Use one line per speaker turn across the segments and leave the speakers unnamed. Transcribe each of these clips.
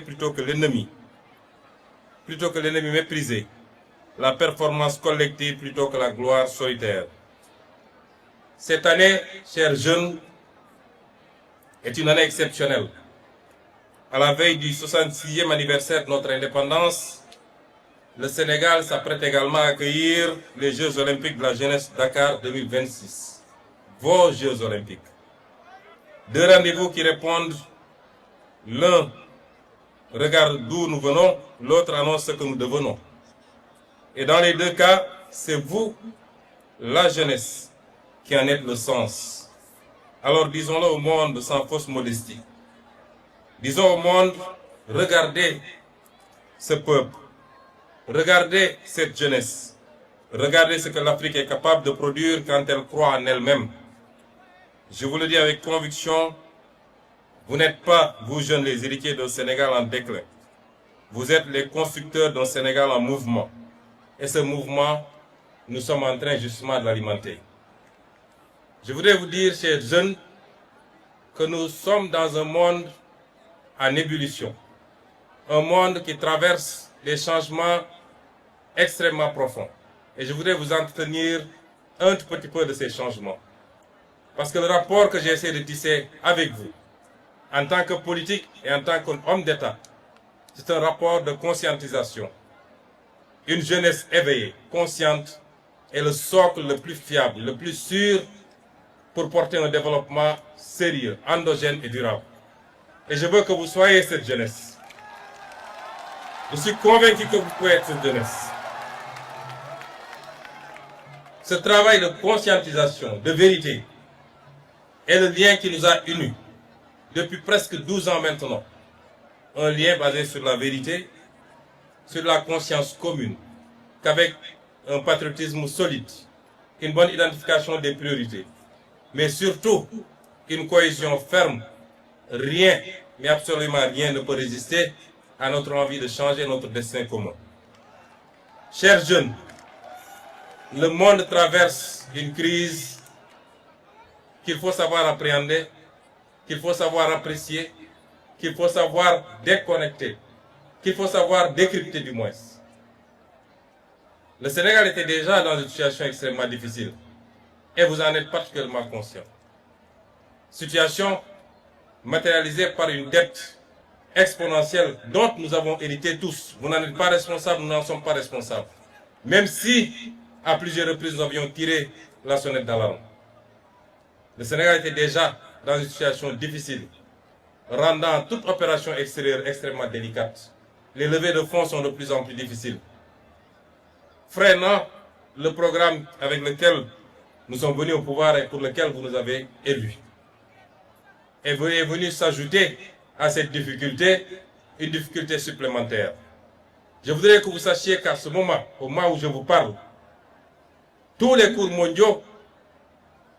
plutôt que l'ennemi méprisé, la performance collective plutôt que la gloire solitaire. Cette année, chers jeunes, est une année exceptionnelle. À la veille du 66e anniversaire de notre indépendance, le Sénégal s'apprête également à accueillir les Jeux olympiques de la jeunesse Dakar 2026. Vos Jeux olympiques. Deux rendez-vous qui répondent, l'un regarde d'où nous venons, l'autre annonce ce que nous devenons. Et dans les deux cas, c'est vous, la jeunesse, qui en êtes le sens. Alors disons-le au monde sans fausse modestie. Disons au monde, regardez ce peuple, regardez cette jeunesse, regardez ce que l'Afrique est capable de produire quand elle croit en elle-même. Je vous le dis avec conviction, vous n'êtes pas, vous jeunes, les héritiers d'un Sénégal en déclin. Vous êtes les constructeurs d'un Sénégal en mouvement. Et ce mouvement, nous sommes en train justement de l'alimenter. Je voudrais vous dire, chers jeunes, que nous sommes dans un monde en ébullition. Un monde qui traverse des changements extrêmement profonds. Et je voudrais vous entretenir un tout petit peu de ces changements. Parce que le rapport que j'essaie de tisser avec vous, en tant que politique et en tant qu'homme d'État, c'est un rapport de conscientisation. Une jeunesse éveillée, consciente, est le socle le plus fiable, le plus sûr pour porter un développement sérieux, endogène et durable. Et je veux que vous soyez cette jeunesse. Je suis convaincu que vous pouvez être cette jeunesse. Ce travail de conscientisation, de vérité, est le lien qui nous a unis depuis presque 12 ans maintenant. Un lien basé sur la vérité, sur la conscience commune, qu'avec un patriotisme solide, une bonne identification des priorités, mais surtout une cohésion ferme. Rien, mais absolument rien ne peut résister à notre envie de changer notre destin commun. Chers jeunes, le monde traverse une crise qu'il faut savoir appréhender, qu'il faut savoir apprécier, qu'il faut savoir déconnecter, qu'il faut savoir décrypter du moins. Le Sénégal était déjà dans une situation extrêmement difficile et vous en êtes particulièrement conscient. Situation matérialisée par une dette exponentielle dont nous avons hérité tous. Vous n'en êtes pas responsables, nous n'en sommes pas responsables. Même si, à plusieurs reprises, nous avions tiré la sonnette d'alarme. Le Sénégal était déjà dans une situation difficile, rendant toute opération extérieure extrêmement délicate. Les levées de fonds sont de plus en plus difficiles, freinant le programme avec lequel nous sommes venus au pouvoir et pour lequel vous nous avez élus. Et vous est venu s'ajouter à cette difficulté, une difficulté supplémentaire. Je voudrais que vous sachiez qu'à ce moment, au moment où je vous parle, tous les cours mondiaux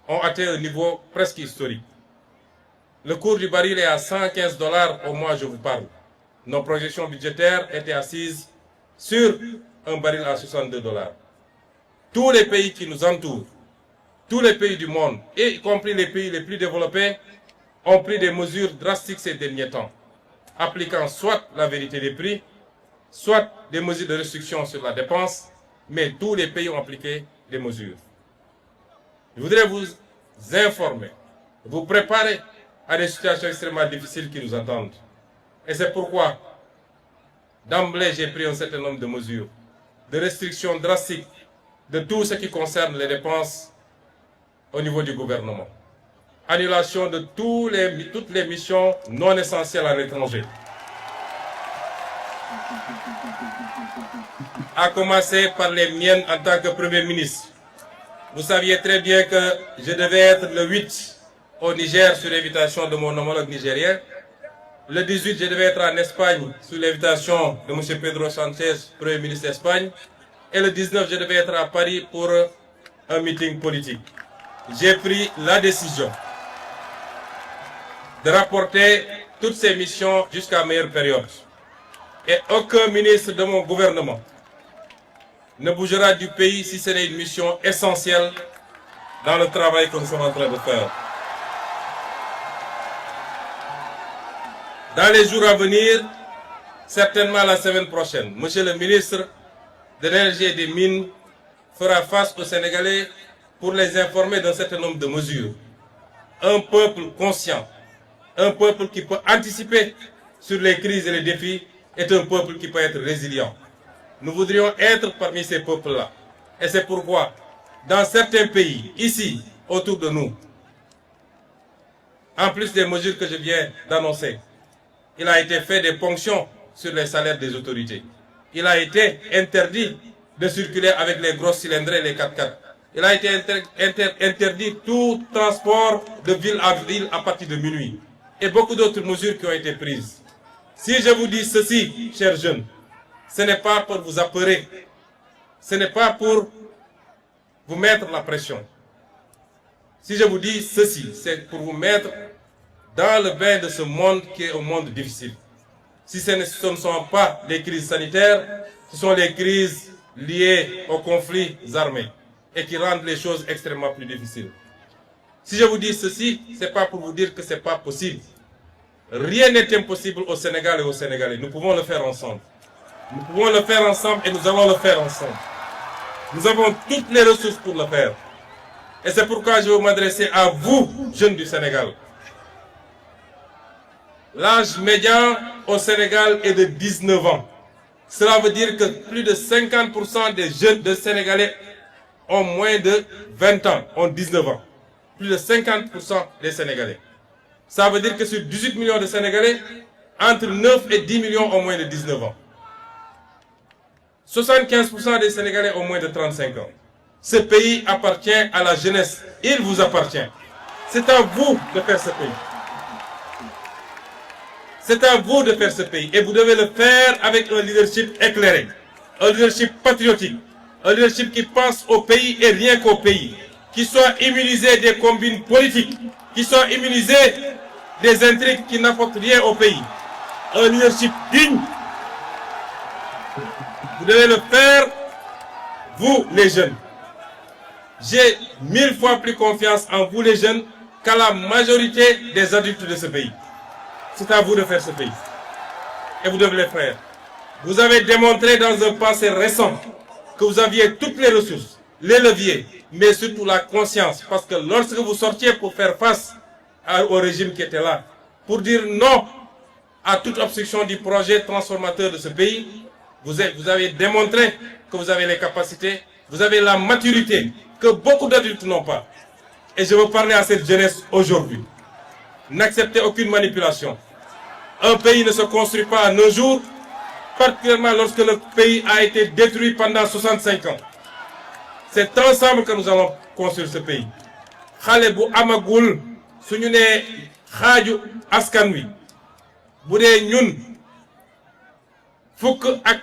ont atteint un niveau presque historique. Le cours du baril est à 115 $ au mois où je vous parle. Nos projections budgétaires étaient assises sur un baril à 62 $. Tous les pays qui nous entourent, tous les pays du monde, y compris les pays les plus développés, ont pris des mesures drastiques ces derniers temps, appliquant soit la vérité des prix, soit des mesures de restriction sur la dépense, mais tous les pays ont appliqué des mesures. Je voudrais vous informer, vous préparer à des situations extrêmement difficiles qui nous attendent. Et c'est pourquoi, d'emblée, j'ai pris un certain nombre de mesures, de restrictions drastiques de tout ce qui concerne les dépenses au niveau du gouvernement. Annulation de toutes les missions non essentielles à l'étranger. À commencer par les miennes en tant que Premier ministre. Vous saviez très bien que je devais être le 8 au Niger sur l'invitation de mon homologue nigérien. Le 18, je devais être en Espagne sous l'invitation de M. Pedro Sanchez, Premier ministre d'Espagne. Et le 19, je devais être à Paris pour un meeting politique. J'ai pris la décision de rapporter toutes ces missions jusqu'à meilleure période. Et aucun ministre de mon gouvernement ne bougera du pays si ce n'est une mission essentielle dans le travail que nous sommes en train de faire. Dans les jours à venir, certainement la semaine prochaine, Monsieur le ministre de l'Énergie et des Mines fera face aux Sénégalais pour les informer d'un certain nombre de mesures. Un peuple conscient, un peuple qui peut anticiper sur les crises et les défis est un peuple qui peut être résilient. Nous voudrions être parmi ces peuples-là. Et c'est pourquoi, dans certains pays, ici, autour de nous, en plus des mesures que je viens d'annoncer, il a été fait des ponctions sur les salaires des autorités. Il a été interdit de circuler avec les grosses cylindrées et les 4x4. Il a été interdit tout transport de ville à ville à partir de minuit. Et beaucoup d'autres mesures qui ont été prises. Si je vous dis ceci, chers jeunes, ce n'est pas pour vous apeurer. Ce n'est pas pour vous mettre la pression. Si je vous dis ceci, c'est pour vous mettre dans le bain de ce monde qui est un monde difficile. Si ce ne sont pas les crises sanitaires, ce sont les crises liées aux conflits armés et qui rendent les choses extrêmement plus difficiles. Si je vous dis ceci, ce n'est pas pour vous dire que ce n'est pas possible. Rien n'est impossible au Sénégal et aux Sénégalais. Nous pouvons le faire ensemble. Nous pouvons le faire ensemble et nous allons le faire ensemble. Nous avons toutes les ressources pour le faire. Et c'est pourquoi je veux m'adresser à vous, jeunes du Sénégal. L'âge médian au Sénégal est de 19 ans. Cela veut dire que plus de 50% des jeunes de Sénégalais ont moins de 20 ans, ont 19 ans. Plus de 50% des Sénégalais. Ça veut dire que sur 18 millions de Sénégalais, entre 9 et 10 millions ont moins de 19 ans. 75% des Sénégalais ont moins de 35 ans. Ce pays appartient à la jeunesse. Il vous appartient. C'est à vous de faire ce pays. C'est à vous de faire ce pays. Et vous devez le faire avec un leadership éclairé. Un leadership patriotique. Un leadership qui pense au pays et rien qu'au pays. Qui soit immunisé des combines politiques. Qui soit immunisé des intrigues qui n'apportent rien au pays. Un leadership digne. Vous devez le faire, vous les jeunes. J'ai 1000 fois plus confiance en vous les jeunes qu'à la majorité des adultes de ce pays. C'est à vous de faire ce pays. Et vous devez le faire. Vous avez démontré dans un passé récent que vous aviez toutes les ressources, les leviers, mais surtout la conscience. Parce que lorsque vous sortiez pour faire face au régime qui était là, pour dire non à toute obstruction du projet transformateur de ce pays, vous avez démontré que vous avez les capacités, vous avez la maturité que beaucoup d'adultes n'ont pas. Et je veux parler à cette jeunesse aujourd'hui. N'acceptez aucune manipulation. Un pays ne se construit pas en un jour, particulièrement lorsque le pays a été détruit pendant 65 ans. C'est ensemble que nous allons construire ce pays. Xale bu amagul suñu né xaju askan wi bu dé ñun fukk ak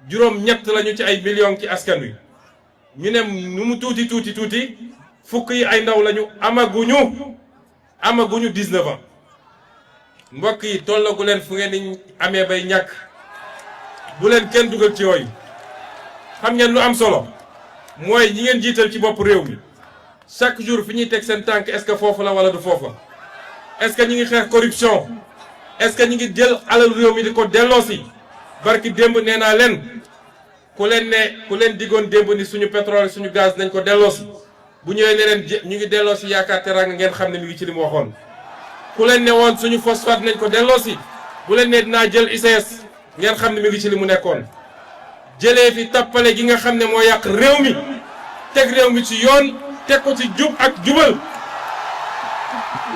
juróom ñett lañu ci ay millions ci askan wi ñu ne nu mu tuuti fukk yi ay ndaw lañu amaguñu 19 ans mbokk yi tollagu leen fu ngeen ni amee bay ñàkk bu leen kenn dugal ci yooyu xam ngeen lu am solo mooy ñi ngeen jiital ci bopp réew mi chaque jour fi ñuy teg seen tànk est-ce que foofu la wala du foofa est-ce que ñi ngi xeex corruption est-ce que ñi ngi jël alal réew mi di ko delloosi barki démb nee naa leen ku leen digoon démb ni suñu pétrole suñu gaz nañ ko delloosi bu ñëwee ne leen ñu ngi delloosi yaakaar teraanga ngeen xam ne mi ngi ci li mu waxoon ku leen ne woon suñu phosphate nañ ko delloosi bu leen ne dinaa jël ICS ngeen xam ne mi ngi ci li mu nekkoon jëlee fi tappale gi nga xam ne moo yàq réew mi teg réew mi ci yoon teg ko ci jub ak jubal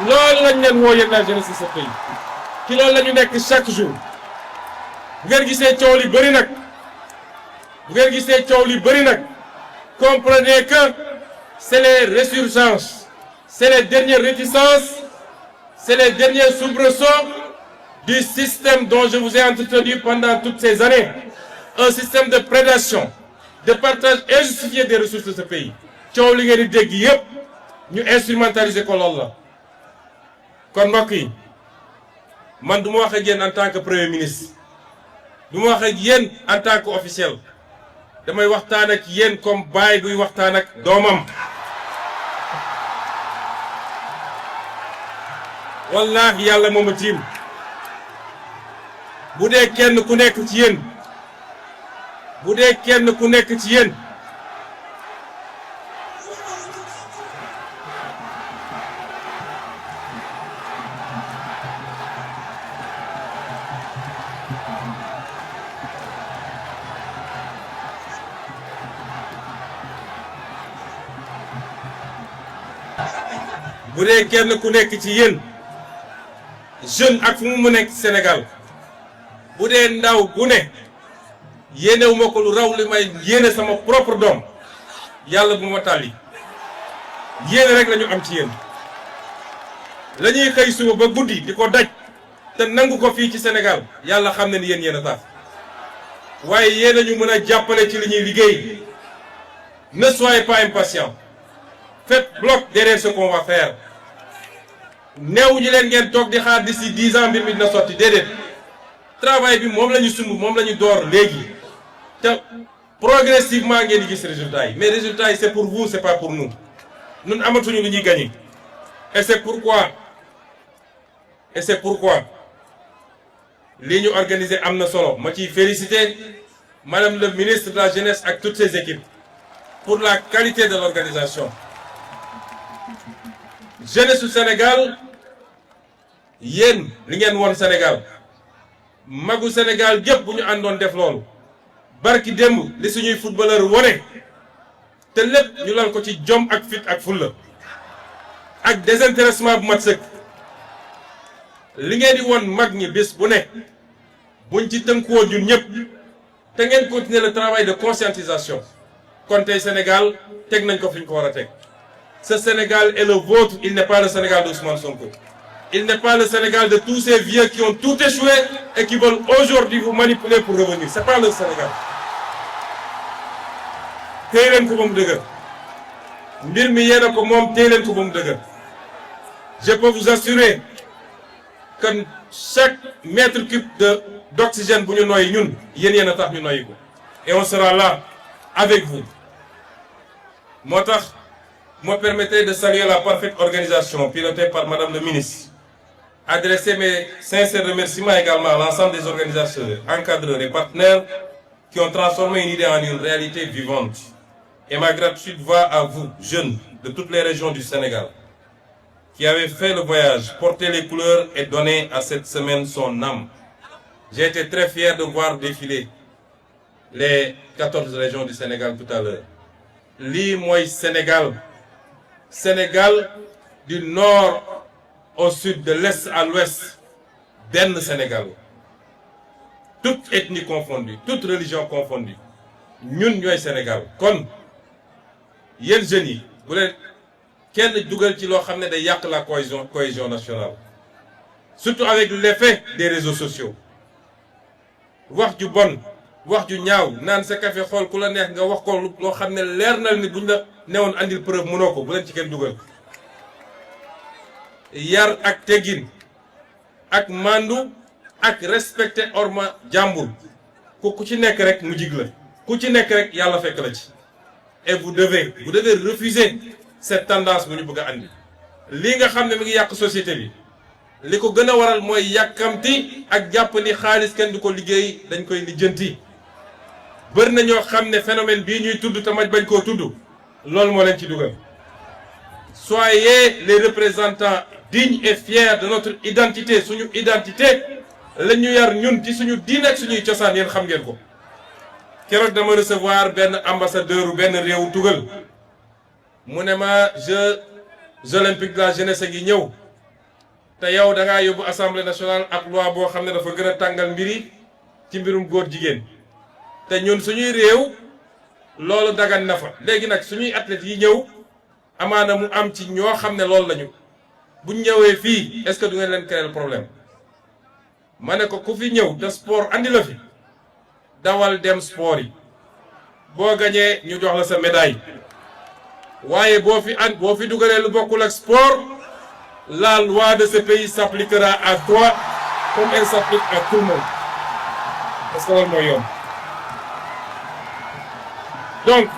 loolu lañ leen woo yéen la jeunesse de ce pays ci loolu la ñu nekk chaque jour bu ngeen gisee coow li bëri nag comprenez que c'est les résurgences, c'est les dernières réticences, c'est les derniers soubresauts du système dont je vous ai entretenu pendant toutes ces années. Un système de prédation, de partage injustifié des ressources de ce pays. coow li ngeen di dégg yépp ñu instrumentaliser ko lool la kon mbokk yi man du ma wax ak yéen en tant que premier ministre du ma wax ak yéen en tant que officiel damay waxtaan ak yéen comme baay buy waxtaan ak doomam wallahi yàlla moo ma tiim bu dee kenn ku nekk ci yéen bu dee kenn ku nekk ci yéen bu dee kenn ku nekk ci yéen jeune ak fu mu nekk Sénégal bu dee ndaw bu ne yéenewu ma ko lu raw li may yéene sama propre doom yàlla bu ma tàlli yéene rek lañu am ci yéen la ñuy xëy suba ba guddi di ko daj te nangu ko fii ci Sénégal yàlla xam ne ni yéen yéen a tax waaye yéen a ñu mën a jàppale ci li ñuy liggéey. Ne soyez pas impatients. Faites bloc derrière ce qu'on va faire. Néew ñu leen ngeen toog di xaar d'ici 10 ans mbir mi dina sotti déedéet travail bi moom la ñu sumb moom la ñu door léegi te progressivement ngeen di gis résultats yi mais résultats yi c'est pour vous c'est pas pour nous ñun amatuñu lu ñuy gagner et c'est pourquoi li ñu organiser am na solo ma ciy féliciter madame le ministre de la jeunesse ak toutes ses équipes pour la qualité de l'organisation. Jeunesse su Sénégal yéen li ngeen woon Sénégal magu Sénégal gépp bu ñu àndoon def loolu barki démb li suñuy footballeur wone te lépp ñu lal ko ci jom ak fit ak fulla ak désintéressement bu mat sëkk li ngeen di woon mag ñi bés bu ne buñ ci tënkuwoo ñun ñëpp te ngeen continuer le travail de conscientisation kon tey Sénégal teg nañ ko fi ñu ko war a teg. Ce Sénégal est le vôtre, il n'est pas le Sénégal d'Ousmane Sonko. Il n'est pas le Sénégal de tous ces vieux qui ont tout échoué et qui veulent aujourd'hui vous manipuler pour revenir. C'est pas le Sénégal. Téye leen ko ba mu dëgër mbir mi yéen a ko moom téye leen ko ba mu dëgër. Je peux vous assurer que chaque mètre cube d'oxygène bu ñu noyyi ñun yéen a tax ñu noyyi ko. Et on sera là avec vous. moo tax me permettez de saluer la parfaite organisation pilotée par Madame le ministre. Adresser mes sincères remerciements également à l'ensemble des organisateurs, encadreurs et partenaires qui ont transformé une idée en une réalité vivante. Et ma gratitude va à vous, jeunes de toutes les régions du Sénégal, qui avez fait le voyage, porté les couleurs et donné à cette semaine son âme. J'ai été très fier de voir défiler les 14 régions du Sénégal tout à l'heure. Lii mooy Sénégal du nord au sud, de l'est à l'ouest, benn Sénégal. Toute ethnie confondue, toute religion confondue. ñun ñooy Sénégal. Kon yéen jeunes yi bu leen kenn dugal ci loo xam ne day yàq la cohésion nationale. Surtout avec l'effet des réseaux sociaux. Wax ju bon, wax ju ñaaw naan sa café xool ku la neex nga wax ko loo xam ne leer na ni buñ la newoon andil preuve mënoo ko bu leen ci kenn dugal. Yar ak teggin ak mandu ak respecter orma jàmbur ku ci nekk rek mu jig la ku ci nekk rek yàlla fekk la ci. Et vous devez refuser cette tendance bu ñu bëgg a andi. lii nga xam ne mi ngi yàq société bi li ko gën a waral mooy yàkkamti ak jàpp ni xaalis kenn du ko liggéey dañ koy lijjanti. bëri na ñoo xam ne phénomène bii ñuy tudd te maj bañ koo tudd loolu moo leen ci dugal. Soyez les représentants dignes et fiers de notre identité suñu identité la ñu yar ñun ci suñu diine ak suñuy cosaan yéen xam ngeen ko. keroog dama recevoir benn ambassadeur u benn réewu tugal mu ne ma Jeux olympiques de la jeunesse gi ñëw te yow da ngaa yóbbu assemblée nationale ak loi boo xam ne dafa gën a tàngal mbiri ci mbirum góor jigéen te ñun suñuy réew loolu dagan na fa. léegi nag suñuy athlètes yi ñëw amaana mu am ci ñoo xam ne loolu lañu buñ ñëwee fii est-ce que du ngeen leen créer problème. ma ne ko ku fi ñëw te sport andi la fi dawal dem sport yi boo gañee ñu jox la sa médaille waaye boo fi dugalee lu bokkul ak sport la loi de ce pays s'appliquera à toi comme elle s'applique à tout le monde parce que loolu mooy yoon. Donc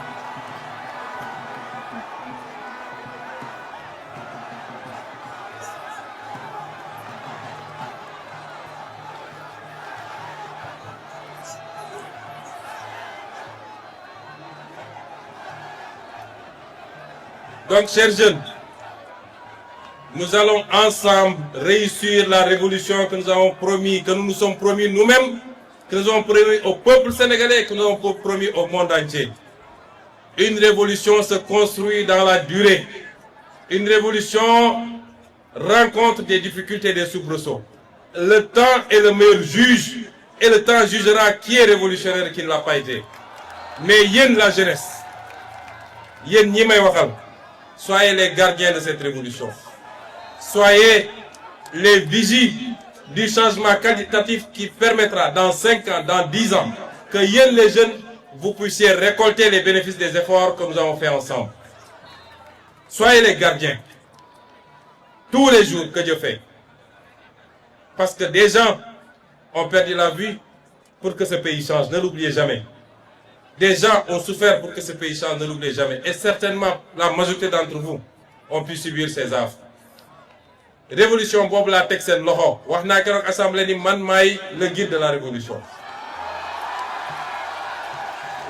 Donc, chers jeunes, nous allons ensemble réussir la révolution que nous avons promis, que nous nous sommes promis nous-mêmes, que nous avons promis au peuple sénégalais, que nous avons promis au monde entier. Une révolution se construit dans la durée. Une révolution rencontre des difficultés et des soubresauts. Le temps est le meilleur juge et le temps jugera qui est révolutionnaire et qui ne l'a pas été. Mais yéen la jeunesse, yéen ñi may waxal, soyez les gardiens de cette révolution. Soyez les vigies du changement qualitatif qui permettra dans 5 ans, dans 10 ans, que yéen les jeunes, vous puissiez récolter les bénéfices des efforts que nous avons fait ensemble. Soyez les gardiens, tous les jours que Dieu fait. Parce que des gens ont perdu la vie pour que ce pays change, ne l'oubliez jamais. Des gens ont souffert pour que ce pays change, ne l'oubliez jamais. Et certainement, la majorité d'entre vous ont pu subir ces affres. Révolution boobu laa teg seen loxo wax naa keroog assemblée ni man maay le guide de la révolution.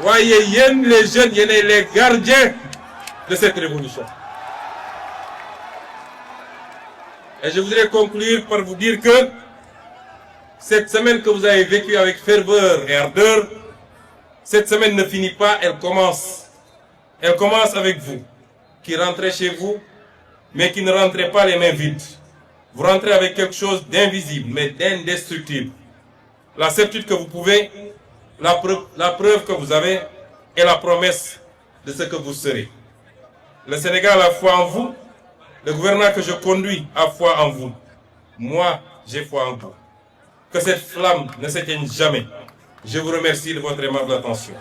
Voyez, yéen les jeunes, yéenay les gardiens de cette révolution. Et je voudrais conclure par vous dire que cette semaine que vous avez vécue avec ferveur et ardeur, cette semaine ne finit pas, elle commence. Elle commence avec vous, qui rentrez chez vous, mais qui ne rentrez pas les mains vides. Vous rentrez avec quelque chose d'invisible, mais d'indestructible. La certitude que vous pouvez, la preuve que vous avez, et la promesse de ce que vous serez. Le Sénégal a foi en vous. Le gouvernement que je conduis a foi en vous. Moi, j'ai foi en vous. Que cette flamme ne s'éteigne jamais. Je vous remercie de votre aimable attention.